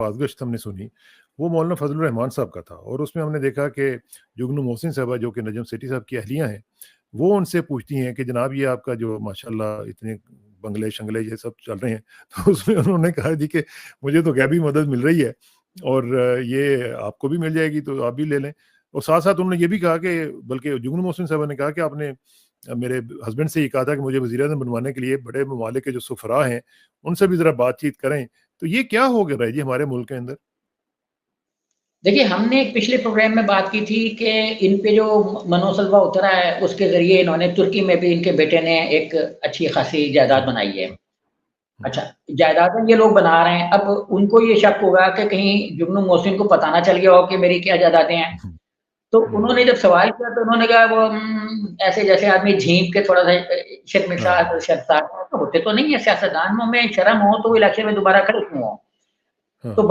बाज़गश्त हमने सुनी, वो मौलाना फ़ज़लुर रहमान साहब का था और उसमें हमने देखा कि जुगनू मोहसिन साहबा जो कि नजम सेठी साहब की अहलियाँ हैं, वो उनसे पूछती हैं कि जनाब ये आपका जो माशाअल्लाह इतने बंगले-शंगले ये सब चल रहे हैं, तो उसमें उन्होंने कहा जी कि मुझे तो गैबी मदद मिल रही है और ये आपको भी मिल जाएगी तो आप भी ले लें। और साथ-साथ उन्होंने ये भी कहा कि बल्कि जुगनू मोहसिन साहबा ने कहा कि आपने मेरे हस्बैंड से ये कहा था कि मुझे वज़ीर-ए-आज़म बनवाने के लिए बड़े ममालिक के जो सुफ़रा हैं, उनसे भी ज़रा बातचीत करें। तो ये क्या हो गया है जी हमारे मुल्क के अंदर? देखिए, हमने एक पिछले प्रोग्राम में बात की थी कि इन पे जो मनोसल्वा उतरा है, उसके ज़रिए इन्होंने तुर्की में भी इनके बेटे ने एक अच्छी खासी जायदाद हुँ, बनाई है। हुँ, अच्छा, जायदादें ये लोग बना रहे हैं, अब उनको ये शक होगा कि कहीं जुगनू मोहसिन को पता ना चल गया हो कि मेरी क्या जायदादें हैं। हुँ, तो हुँ, उन्होंने जब सवाल किया तो उन्होंने कहा वो ऐसे जैसे आदमी झींक के थोड़ा-सा हाँ, शर्मसार होते तो नहीं है सियासतदान, मुँह में शर्म हो तो वो इलेक्शन में दोबारा खड़े क्यों हों? हाँ, तो हाँ।